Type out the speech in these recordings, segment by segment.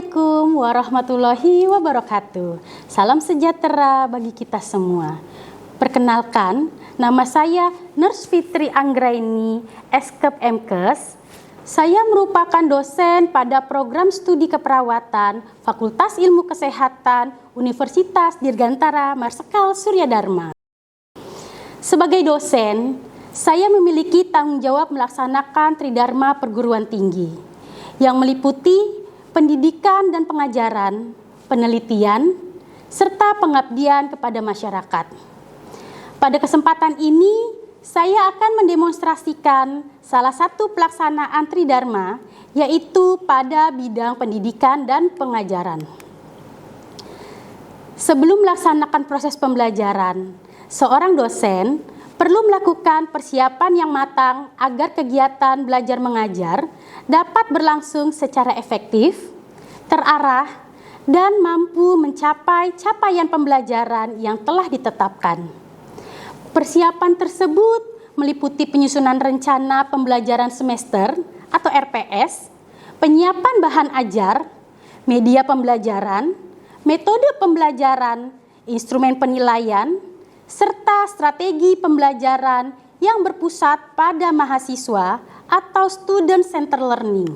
Assalamualaikum warahmatullahi wabarakatuh. Salam sejahtera bagi kita semua. Perkenalkan, nama saya Nurse Fitri Anggraini, Eskep Mkes. Saya merupakan dosen pada program studi keperawatan Fakultas Ilmu Kesehatan Universitas Dirgantara Marsikal Surya Dharma. Sebagai dosen, saya memiliki tanggung jawab melaksanakan Tridharma Perguruan Tinggi yang meliputi pendidikan dan pengajaran, penelitian, serta pengabdian kepada masyarakat. Pada kesempatan ini, saya akan mendemonstrasikan salah satu pelaksanaan Tridharma, yaitu pada bidang pendidikan dan pengajaran. Sebelum melaksanakan proses pembelajaran, seorang dosen perlu melakukan persiapan yang matang agar kegiatan belajar mengajar dapat berlangsung secara efektif, terarah, dan mampu mencapai capaian pembelajaran yang telah ditetapkan. Persiapan tersebut meliputi penyusunan rencana pembelajaran semester atau RPS, penyiapan bahan ajar, media pembelajaran, metode pembelajaran, instrumen penilaian, serta strategi pembelajaran yang berpusat pada mahasiswa atau student center learning.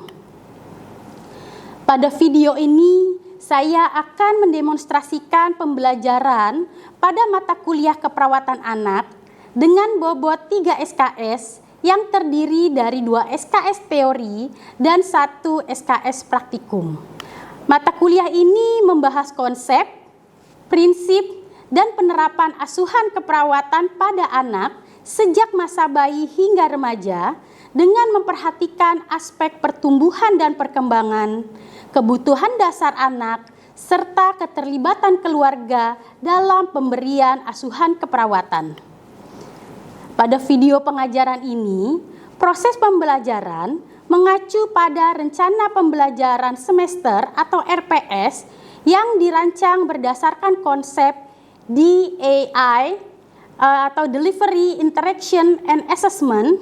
Pada video ini, saya akan mendemonstrasikan pembelajaran pada mata kuliah keperawatan anak dengan bobot 3 SKS yang terdiri dari 2 SKS teori dan 1 SKS praktikum. Mata kuliah ini membahas konsep, prinsip, dan penerapan asuhan keperawatan pada anak sejak masa bayi hingga remaja dengan memperhatikan aspek pertumbuhan dan perkembangan, kebutuhan dasar anak, serta keterlibatan keluarga dalam pemberian asuhan keperawatan. Pada video pengajaran ini, proses pembelajaran mengacu pada rencana pembelajaran semester atau RPS yang dirancang berdasarkan konsep DAI atau Delivery, Interaction, and Assessment.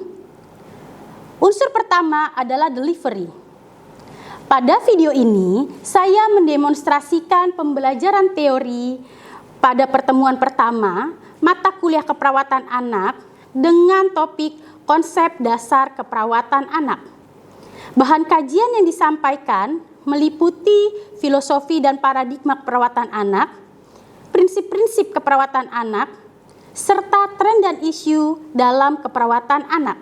Unsur pertama adalah delivery. Pada video ini, saya mendemonstrasikan pembelajaran teori pada pertemuan pertama mata kuliah keperawatan anak dengan topik konsep dasar keperawatan anak. Bahan kajian yang disampaikan meliputi filosofi dan paradigma keperawatan anak, prinsip-prinsip keperawatan anak, serta tren dan isu dalam keperawatan anak.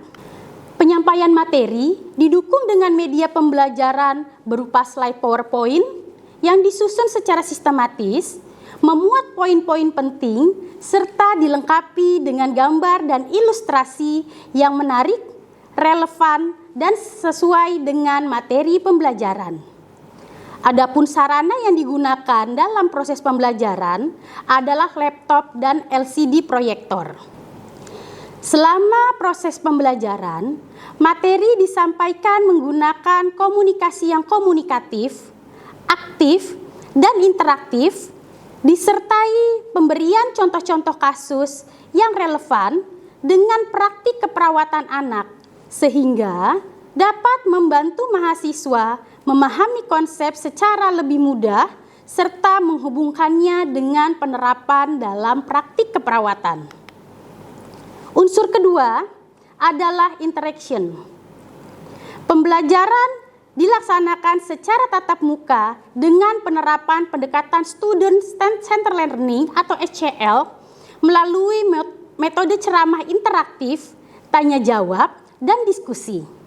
Penyampaian materi didukung dengan media pembelajaran berupa slide PowerPoint yang disusun secara sistematis, memuat poin-poin penting, serta dilengkapi dengan gambar dan ilustrasi yang menarik, relevan, dan sesuai dengan materi pembelajaran. Adapun sarana yang digunakan dalam proses pembelajaran adalah laptop dan LCD proyektor. Selama proses pembelajaran, materi disampaikan menggunakan komunikasi yang komunikatif, aktif, dan interaktif, disertai pemberian contoh-contoh kasus yang relevan dengan praktik keperawatan anak, sehingga dapat membantu mahasiswa memahami konsep secara lebih mudah serta menghubungkannya dengan penerapan dalam praktik keperawatan. Unsur kedua adalah interaction. Pembelajaran dilaksanakan secara tatap muka dengan penerapan pendekatan Student Center Learning atau SCL melalui metode ceramah interaktif, tanya jawab, dan diskusi.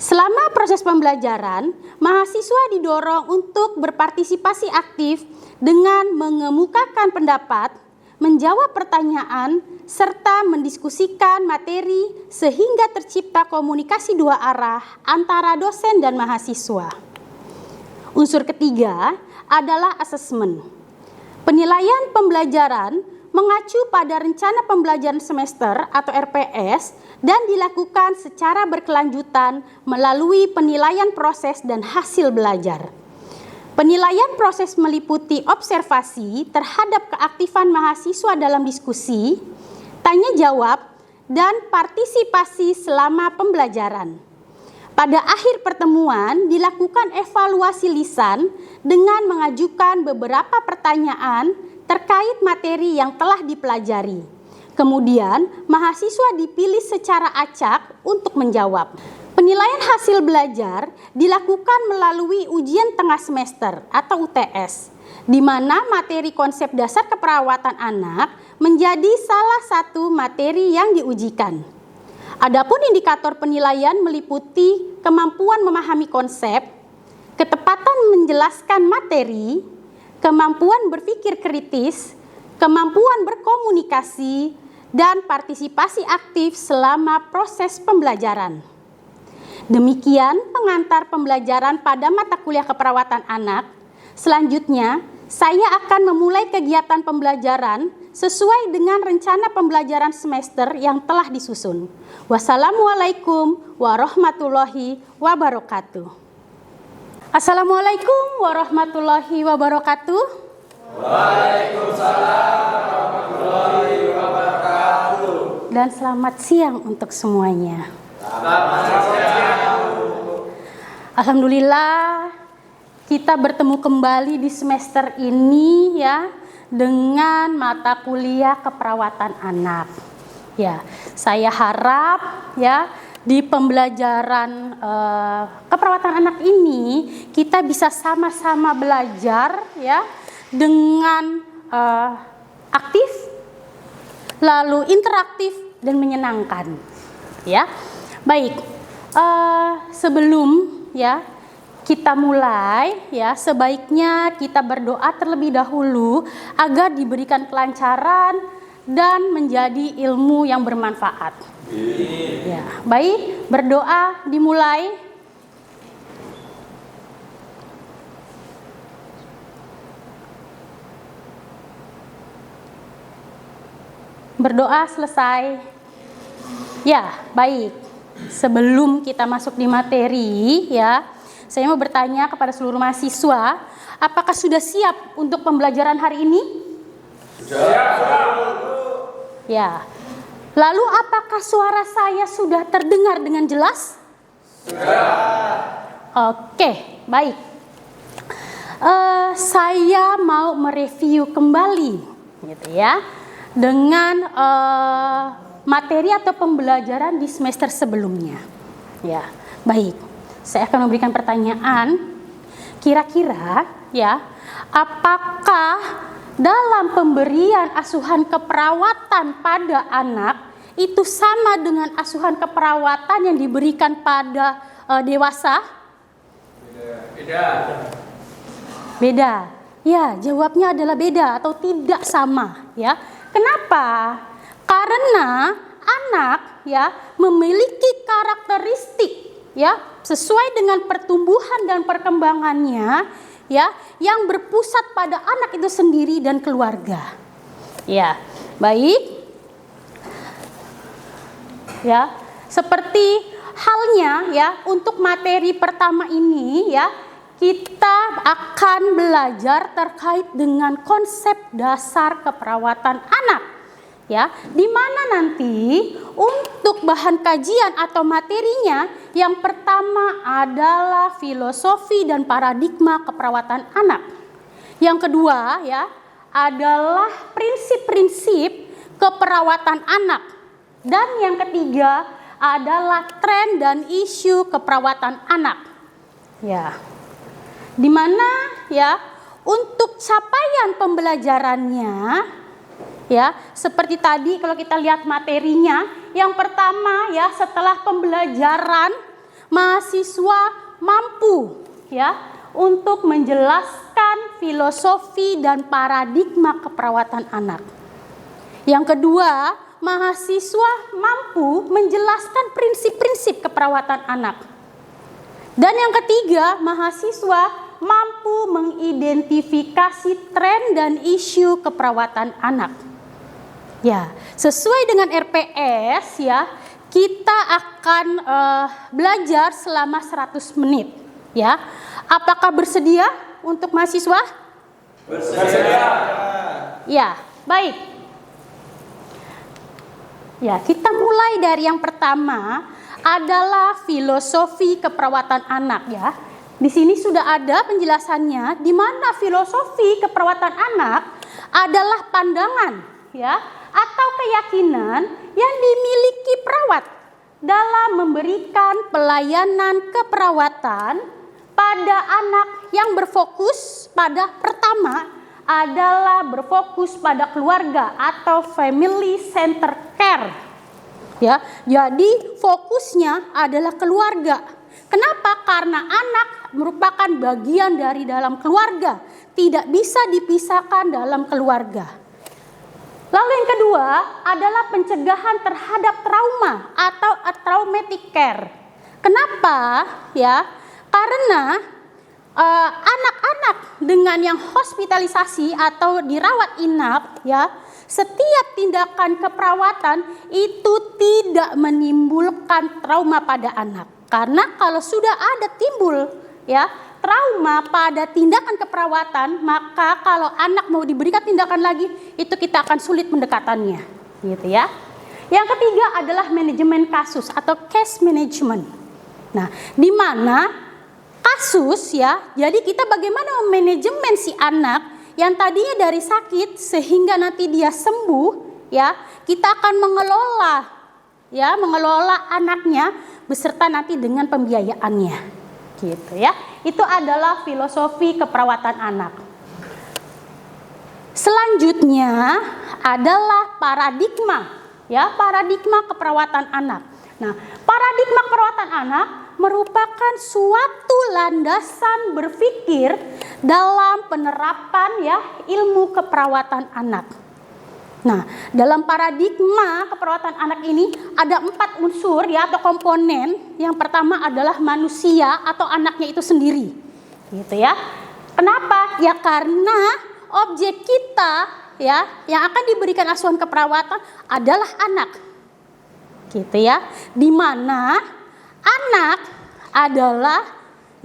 Selama proses pembelajaran, mahasiswa didorong untuk berpartisipasi aktif dengan mengemukakan pendapat, menjawab pertanyaan, serta mendiskusikan materi sehingga tercipta komunikasi dua arah antara dosen dan mahasiswa. Unsur ketiga adalah asesmen. Penilaian pembelajaran mengacu pada rencana pembelajaran semester atau RPS dan dilakukan secara berkelanjutan melalui penilaian proses dan hasil belajar. Penilaian proses meliputi observasi terhadap keaktifan mahasiswa dalam diskusi, tanya jawab, dan partisipasi selama pembelajaran. Pada akhir pertemuan dilakukan evaluasi lisan dengan mengajukan beberapa pertanyaan terkait materi yang telah dipelajari. Kemudian, mahasiswa dipilih secara acak untuk menjawab. Penilaian hasil belajar dilakukan melalui ujian tengah semester atau UTS, di mana materi konsep dasar keperawatan anak menjadi salah satu materi yang diujikan. Adapun indikator penilaian meliputi kemampuan memahami konsep, ketepatan menjelaskan materi, kemampuan berpikir kritis, kemampuan berkomunikasi, dan partisipasi aktif selama proses pembelajaran. Demikian pengantar pembelajaran pada mata kuliah keperawatan anak. Selanjutnya, saya akan memulai kegiatan pembelajaran sesuai dengan rencana pembelajaran semester yang telah disusun. Wassalamualaikum warahmatullahi wabarakatuh. Assalamualaikum warahmatullahi wabarakatuh. Waalaikumsalam warahmatullahi wabarakatuh. Dan selamat siang untuk semuanya. Selamat siang. Alhamdulillah, kita bertemu kembali di semester ini ya dengan mata kuliah keperawatan anak. Ya, saya harap ya di pembelajaran keperawatan anak ini kita bisa sama-sama belajar ya dengan aktif, lalu interaktif dan menyenangkan. Ya, baik. Sebelum ya kita mulai ya, sebaiknya kita berdoa terlebih dahulu agar diberikan kelancaran dan menjadi ilmu yang bermanfaat. Ya, baik, berdoa dimulai. Berdoa selesai. Ya, baik. Sebelum kita masuk di materi ya, saya mau bertanya kepada seluruh mahasiswa, apakah sudah siap untuk pembelajaran hari ini? Siap. Ya. Lalu apakah suara saya sudah terdengar dengan jelas? Sudah. Oke, baik. Saya mau mereview kembali, gitu ya, dengan materi atau pembelajaran di semester sebelumnya. Ya, baik. Saya akan memberikan pertanyaan. Kira-kira, ya, apakah dalam pemberian asuhan keperawatan pada anak itu sama dengan asuhan keperawatan yang diberikan pada dewasa? Beda. Ya, jawabnya adalah beda atau tidak sama, ya. Kenapa? Karena anak ya memiliki karakteristik ya sesuai dengan pertumbuhan dan perkembangannya ya yang berpusat pada anak itu sendiri dan keluarga. Ya, baik. Ya, seperti halnya ya untuk materi pertama ini ya, kita akan belajar terkait dengan konsep dasar keperawatan anak. Ya, di mana nanti untuk bahan kajian atau materinya yang pertama adalah filosofi dan paradigma keperawatan anak. Yang kedua ya adalah prinsip-prinsip keperawatan anak. Dan yang ketiga adalah tren dan isu keperawatan anak. Ya. Di mana ya untuk capaian pembelajarannya ya, seperti tadi kalau kita lihat materinya, yang pertama ya setelah pembelajaran mahasiswa mampu ya untuk menjelaskan filosofi dan paradigma keperawatan anak. Yang kedua, mahasiswa mampu menjelaskan prinsip-prinsip keperawatan anak. Dan yang ketiga, mahasiswa mampu mengidentifikasi tren dan isu keperawatan anak. Ya, sesuai dengan RPS ya, kita akan belajar selama 100 menit. Ya, apakah bersedia untuk mahasiswa? Bersedia. Ya, baik. Ya, kita mulai dari yang pertama adalah filosofi keperawatan anak ya. Di sini sudah ada penjelasannya di mana filosofi keperawatan anak adalah pandangan ya atau keyakinan yang dimiliki perawat dalam memberikan pelayanan keperawatan pada anak yang berfokus pada pertama adalah berfokus pada keluarga atau family center care. Ya, jadi fokusnya adalah keluarga. Kenapa? Karena anak merupakan bagian dari dalam keluarga, tidak bisa dipisahkan dalam keluarga. Lalu yang kedua adalah pencegahan terhadap trauma atau traumatic care. Kenapa? Ya, karena anak-anak dengan yang hospitalisasi atau dirawat inap, ya, setiap tindakan keperawatan itu tidak menimbulkan trauma pada anak. Karena kalau sudah ada timbul ya trauma pada tindakan keperawatan, maka kalau anak mau diberikan tindakan lagi, itu kita akan sulit pendekatannya, gitu ya. Yang ketiga adalah manajemen kasus atau case management. Nah, di mana kasus ya, jadi kita bagaimana manajemen si anak yang tadinya dari sakit sehingga nanti dia sembuh, ya, kita akan mengelola anaknya beserta nanti dengan pembiayaannya, gitu ya. Itu adalah filosofi keperawatan anak. Selanjutnya adalah paradigma, ya, paradigma keperawatan anak. Nah, paradigma keperawatan anak merupakan suatu landasan berpikir dalam penerapan ya ilmu keperawatan anak. Nah, dalam paradigma keperawatan anak ini ada 4 unsur ya atau komponen. Yang pertama adalah manusia atau anaknya itu sendiri, gitu ya. Kenapa? Ya karena objek kita ya yang akan diberikan asuhan keperawatan adalah anak, gitu ya. Di mana anak adalah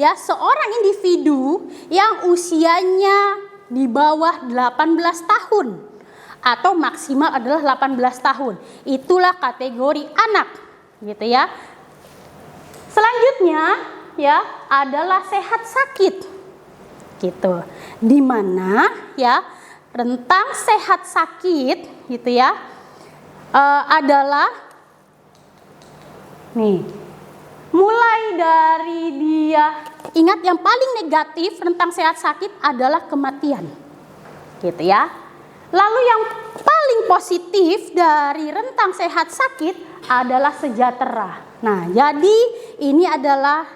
ya seorang individu yang usianya di bawah 18 tahun atau maksimal adalah 18 tahun. Itulah kategori anak, gitu ya. Selanjutnya ya adalah sehat sakit, gitu. Di mana ya rentang sehat sakit, gitu ya, adalah nih. Mulai dari dia, ingat yang paling negatif rentang sehat sakit adalah kematian, gitu ya. Lalu yang paling positif dari rentang sehat sakit adalah sejahtera. Nah, jadi ini adalah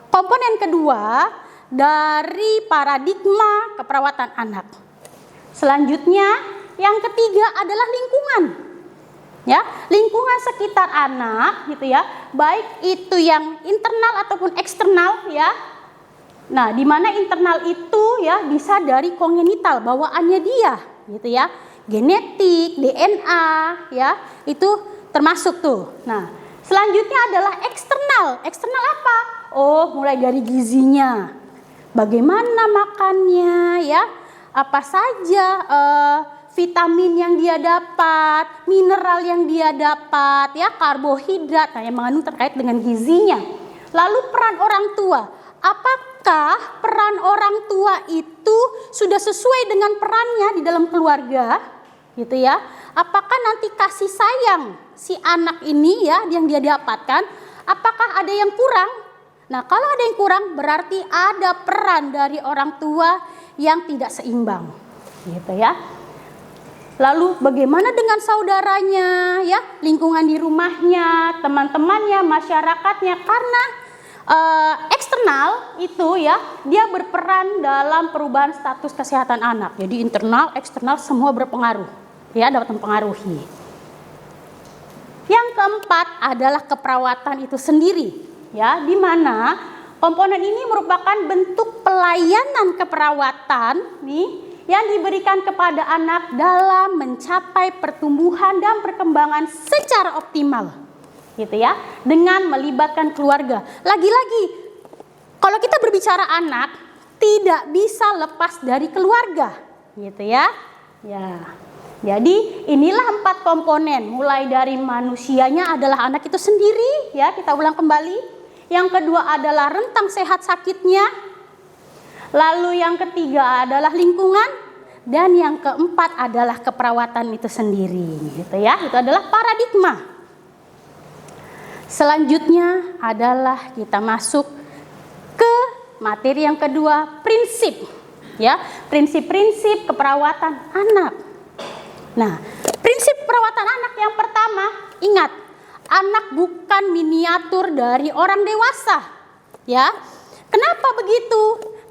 komponen kedua dari paradigma keperawatan anak. Selanjutnya, yang ketiga adalah lingkungan. Ya, lingkungan sekitar anak, gitu ya, baik itu yang internal ataupun eksternal, ya. Nah, di mana internal itu ya bisa dari kongenital bawaannya dia, gitu ya, genetik, DNA, ya, itu termasuk tuh. Nah, selanjutnya adalah eksternal. Eksternal apa? Oh, mulai dari gizinya, bagaimana makannya, ya, apa saja vitamin yang dia dapat, mineral yang dia dapat, ya, karbohidrat, nah, yang mengandung terkait dengan gizinya. Lalu peran orang tua, apakah peran orang tua itu sudah sesuai dengan perannya di dalam keluarga, gitu ya? Apakah nanti kasih sayang si anak ini ya yang dia dapatkan, apakah ada yang kurang? Nah, kalau ada yang kurang berarti ada peran dari orang tua yang tidak seimbang, gitu ya. Lalu bagaimana dengan saudaranya, ya, lingkungan di rumahnya, teman-temannya, masyarakatnya, karena eksternal itu ya dia berperan dalam perubahan status kesehatan anak. Jadi internal, eksternal semua berpengaruh, ya, dapat mempengaruhi. Yang keempat adalah keperawatan itu sendiri, ya, di mana komponen ini merupakan bentuk pelayanan keperawatan nih yang diberikan kepada anak dalam mencapai pertumbuhan dan perkembangan secara optimal, gitu ya, dengan melibatkan keluarga. Lagi-lagi, kalau kita berbicara anak, tidak bisa lepas dari keluarga, gitu ya. Ya. Jadi inilah 4 komponen, mulai dari manusianya adalah anak itu sendiri, ya, kita ulang kembali. Yang kedua adalah rentang sehat sakitnya. Lalu yang ketiga adalah lingkungan, dan yang keempat adalah keperawatan itu sendiri, gitu ya. Itu adalah paradigma. Selanjutnya adalah kita masuk ke materi yang kedua, prinsip, ya, prinsip-prinsip keperawatan anak. Nah, prinsip perawatan anak yang pertama, ingat, anak bukan miniatur dari orang dewasa, ya. Kenapa begitu?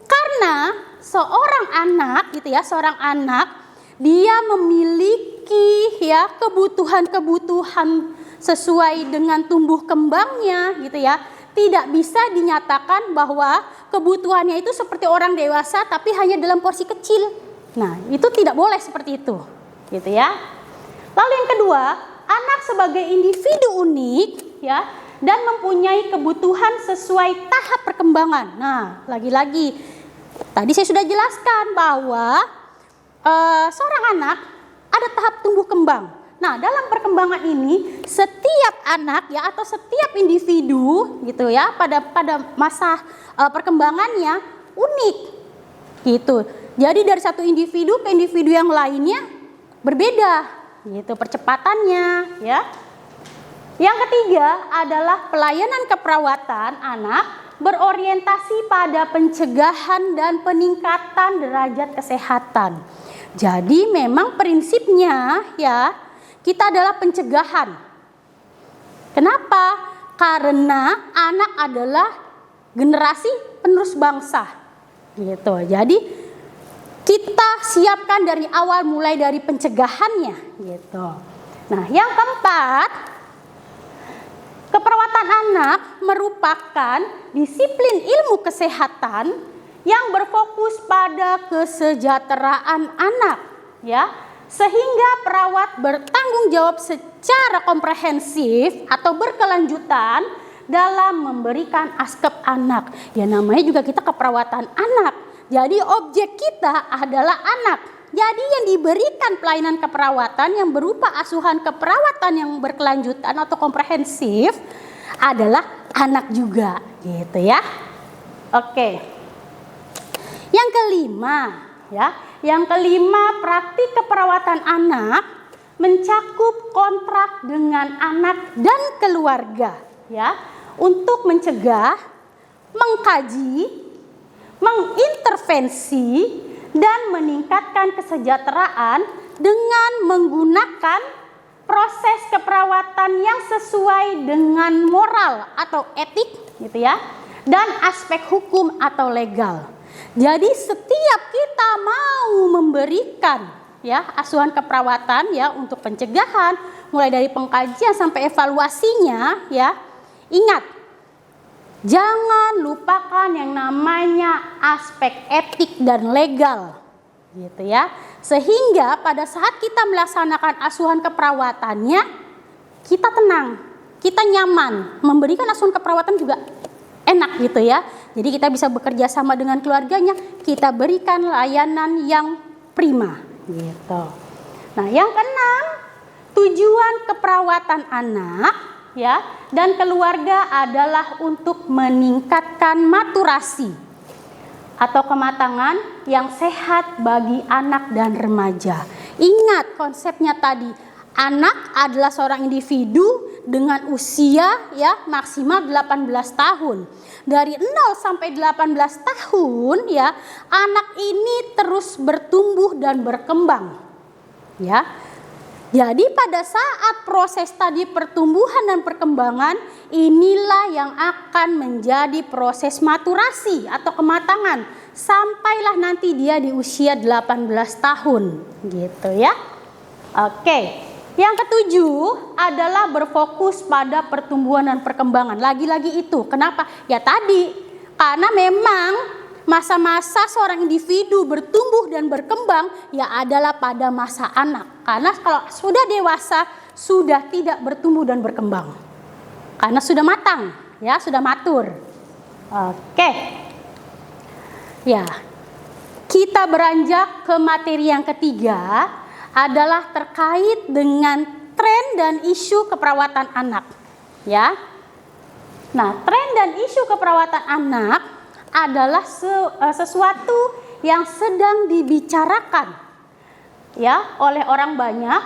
Karena seorang anak, gitu ya, seorang anak dia memiliki, ya, kebutuhan-kebutuhan sesuai dengan tumbuh kembangnya, gitu ya. Tidak bisa dinyatakan bahwa kebutuhannya itu seperti orang dewasa tapi hanya dalam porsi kecil. Nah, itu tidak boleh seperti itu, gitu ya. Lalu yang kedua, anak sebagai individu unik, ya, dan mempunyai kebutuhan sesuai tahap perkembangan. Nah, lagi-lagi tadi saya sudah jelaskan bahwa seorang anak ada tahap tumbuh kembang. Nah, dalam perkembangan ini setiap anak, ya, atau setiap individu, gitu ya, pada masa perkembangannya unik, gitu. Jadi dari satu individu ke individu yang lainnya berbeda, gitu, percepatannya, ya. Yang ketiga adalah pelayanan keperawatan anak berorientasi pada pencegahan dan peningkatan derajat kesehatan. Jadi memang prinsipnya, ya, kita adalah pencegahan. Kenapa? Karena anak adalah generasi penerus bangsa, gitu. Jadi kita siapkan dari awal, mulai dari pencegahannya, gitu. Nah, yang keempat, keperawatan anak merupakan disiplin ilmu kesehatan yang berfokus pada kesejahteraan anak, ya, sehingga perawat bertanggung jawab secara komprehensif atau berkelanjutan dalam memberikan aspek anak. Ya, namanya juga kita keperawatan anak. Jadi objek kita adalah anak. Jadi yang diberikan pelayanan keperawatan yang berupa asuhan keperawatan yang berkelanjutan atau komprehensif adalah anak juga, gitu ya. Oke. Yang kelima, ya. Yang kelima, praktik keperawatan anak mencakup kontrak dengan anak dan keluarga, ya, untuk mencegah, mengkaji, mengintervensi, dan meningkatkan kesejahteraan dengan menggunakan proses keperawatan yang sesuai dengan moral atau etik, gitu ya, dan aspek hukum atau legal. Jadi setiap kita mau memberikan, ya, asuhan keperawatan, ya, untuk pencegahan, mulai dari pengkajian sampai evaluasinya, ya, ingat, jangan lupakan yang namanya aspek etik dan legal, gitu ya. Sehingga pada saat kita melaksanakan asuhan keperawatannya, kita tenang, kita nyaman, memberikan asuhan keperawatan juga enak, gitu ya. Jadi kita bisa bekerja sama dengan keluarganya, kita berikan layanan yang prima, gitu. Nah, yang keenam, tujuan keperawatan anak, ya, dan keluarga adalah untuk meningkatkan maturasi atau kematangan yang sehat bagi anak dan remaja. Ingat konsepnya tadi, anak adalah seorang individu dengan usia, ya, maksimal 18 tahun. Dari 0 sampai 18 tahun, ya, anak ini terus bertumbuh dan berkembang, ya. Jadi pada saat proses tadi pertumbuhan dan perkembangan, inilah yang akan menjadi proses maturasi atau kematangan sampailah nanti dia di usia 18 tahun, gitu ya. Oke. Yang ketujuh adalah berfokus pada pertumbuhan dan perkembangan. Lagi-lagi itu, kenapa? Ya tadi, karena memang masa-masa seorang individu bertumbuh dan berkembang ya adalah pada masa anak. Karena kalau sudah dewasa, sudah tidak bertumbuh dan berkembang. Karena sudah matang, ya, sudah matur. Oke. Ya. Kita beranjak ke materi yang ketiga, adalah terkait dengan tren dan isu keperawatan anak, ya. Nah, tren dan isu keperawatan anak adalah sesuatu yang sedang dibicarakan, ya, oleh orang banyak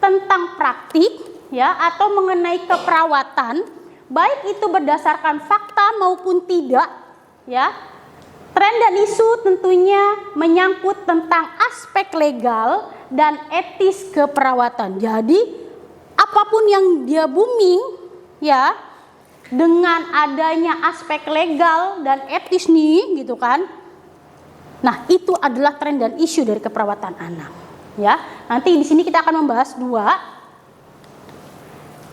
tentang praktik, ya, atau mengenai keperawatan, baik itu berdasarkan fakta maupun tidak, ya. Tren dan isu tentunya menyangkut tentang aspek legal dan etis keperawatan. Jadi apapun yang dia booming, ya, dengan adanya aspek legal dan etis nih, gitu kan. Nah, itu adalah tren dan isu dari keperawatan anak, ya. Nanti di sini kita akan membahas dua.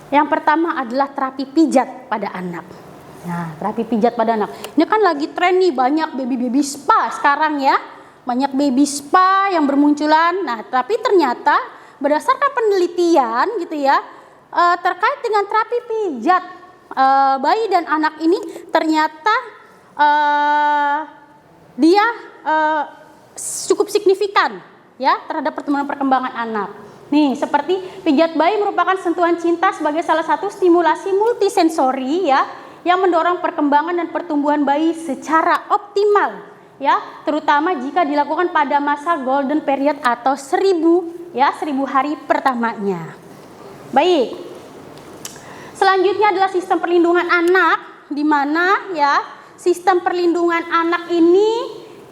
Yang pertama adalah terapi pijat pada anak. Nah, terapi pijat pada anak. Ini kan lagi tren nih, banyak baby spa sekarang, ya. Banyak baby spa yang bermunculan. Nah, tapi ternyata berdasarkan penelitian gitu ya, terkait dengan terapi pijat bayi dan anak ini ternyata dia cukup signifikan, ya, terhadap perkembangan anak. Nih, seperti pijat bayi merupakan sentuhan cinta sebagai salah satu stimulasi multisensori, ya, yang mendorong perkembangan dan pertumbuhan bayi secara optimal, ya, terutama jika dilakukan pada masa golden period atau 1000 hari pertamanya. Baik. Selanjutnya adalah sistem perlindungan anak, di mana, ya, sistem perlindungan anak ini,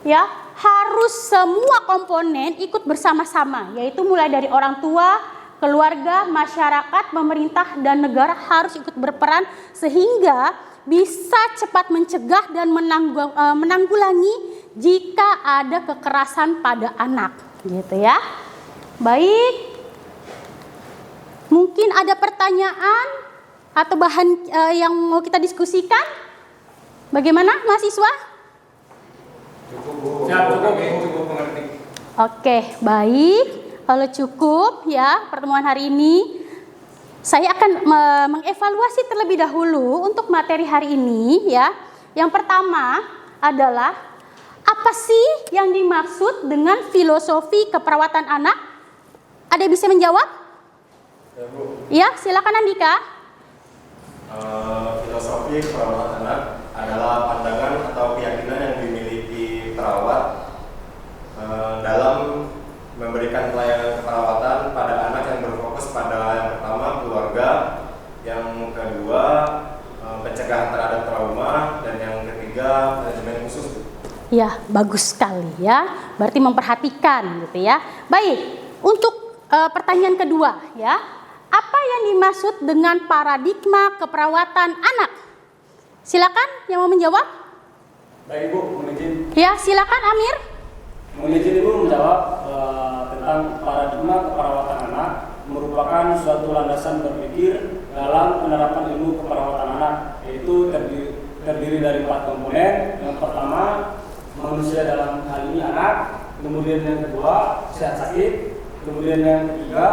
ya, harus semua komponen ikut bersama-sama, yaitu mulai dari orang tua, keluarga, masyarakat, pemerintah, dan negara harus ikut berperan sehingga bisa cepat mencegah dan menanggulangi jika ada kekerasan pada anak, gitu ya. Baik, mungkin ada pertanyaan atau bahan yang mau kita diskusikan? Bagaimana, mahasiswa? Cukup mengerti. Oke, baik. Kalau cukup, ya, pertemuan hari ini saya akan mengevaluasi terlebih dahulu untuk materi hari ini, ya. Yang pertama adalah apa sih yang dimaksud dengan filosofi keperawatan anak? Ada yang bisa menjawab? Ya, Bu. Ya, silakan Andika. Filosofi keperawatan anak adalah pandangan atau keyakinan yang dimiliki perawat dalam memberikan pelayanan keperawatan pada anak yang berfokus pada yang pertama keluarga, yang kedua pencegahan terhadap trauma, dan yang ketiga manajemen khusus. Ya, bagus sekali, ya. Berarti memperhatikan, gitu ya. Baik, untuk pertanyaan kedua, ya. Apa yang dimaksud dengan paradigma keperawatan anak? Silakan yang mau menjawab. Baik Ibu, mohon izin. Ya, silakan Amir. Mohon izin Ibu menjawab tentang paradigma keperawatan anak merupakan suatu landasan berpikir dalam penerapan ilmu keperawatan anak, yaitu terdiri dari 4 komponen. Yang pertama, manusia dalam hal ini anak, kemudian yang kedua, sehat sakit, kemudian yang ketiga,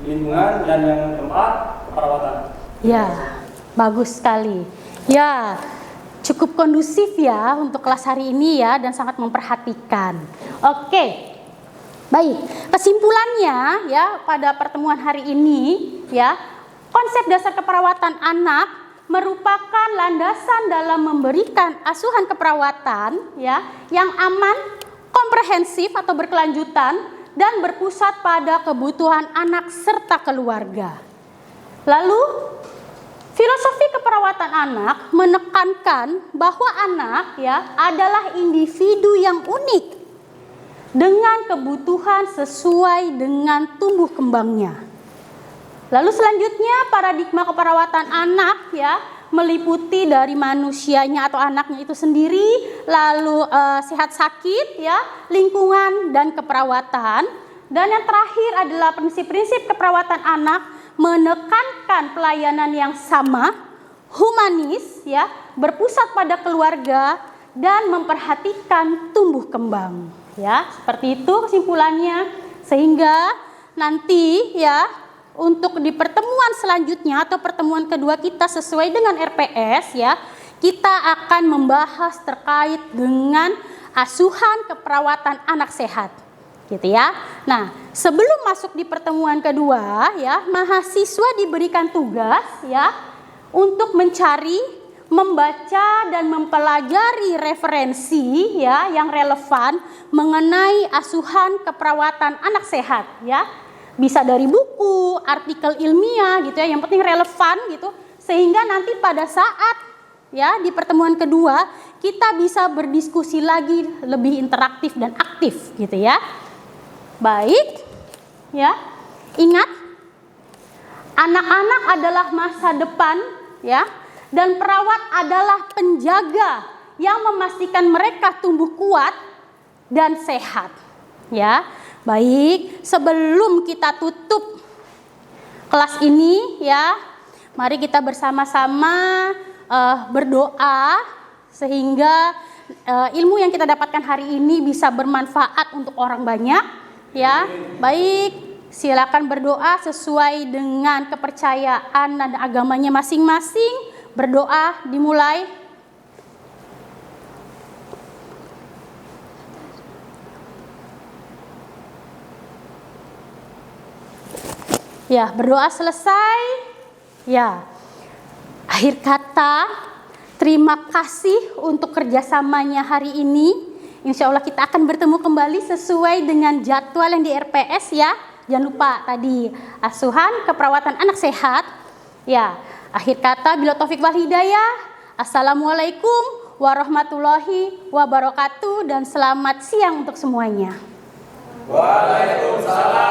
lingkungan, dan yang keempat, keperawatan. Ya, bagus sekali. Ya, cukup kondusif ya untuk kelas hari ini ya, dan sangat memperhatikan. Oke, baik. Kesimpulannya ya pada pertemuan hari ini ya, konsep dasar keperawatan anak merupakan landasan dalam memberikan asuhan keperawatan ya yang aman, komprehensif atau berkelanjutan, dan berpusat pada kebutuhan anak serta keluarga. Lalu, filosofi keperawatan anak menekankan bahwa anak ya adalah individu yang unik dengan kebutuhan sesuai dengan tumbuh kembangnya. Lalu selanjutnya paradigma keperawatan anak ya meliputi dari manusianya atau anaknya itu sendiri, lalu sehat sakit ya, lingkungan dan keperawatan. Dan yang terakhir adalah prinsip-prinsip keperawatan anak menekankan pelayanan yang sama, humanis ya, berpusat pada keluarga dan memperhatikan tumbuh kembang. Ya, seperti itu kesimpulannya, sehingga nanti ya untuk di pertemuan selanjutnya atau pertemuan kedua kita sesuai dengan RPS ya, kita akan membahas terkait dengan asuhan keperawatan anak sehat. gitu ya. Nah, sebelum masuk di pertemuan kedua ya, mahasiswa diberikan tugas ya untuk mencari, membaca dan mempelajari referensi ya yang relevan mengenai asuhan keperawatan anak sehat ya. Bisa dari buku, artikel ilmiah gitu ya, yang penting relevan gitu, sehingga nanti pada saat ya di pertemuan kedua kita bisa berdiskusi lagi lebih interaktif dan aktif gitu ya. Baik ya, ingat anak-anak adalah masa depan ya, dan perawat adalah penjaga yang memastikan mereka tumbuh kuat dan sehat ya. Baik, sebelum kita tutup kelas ini ya, mari kita bersama-sama berdoa sehingga ilmu yang kita dapatkan hari ini bisa bermanfaat untuk orang banyak ya. Baik, silakan berdoa sesuai dengan kepercayaan dan agamanya masing-masing. Berdoa dimulai. Ya, berdoa selesai. Ya, akhir kata, terima kasih untuk kerjasamanya hari ini. Insya Allah kita akan bertemu kembali sesuai dengan jadwal yang di RPS ya. Jangan lupa tadi asuhan keperawatan anak sehat. Ya, akhir kata, bila taufik wal hidayah. Assalamualaikum warahmatullahi wabarakatuh dan selamat siang untuk semuanya. Waalaikumsalam.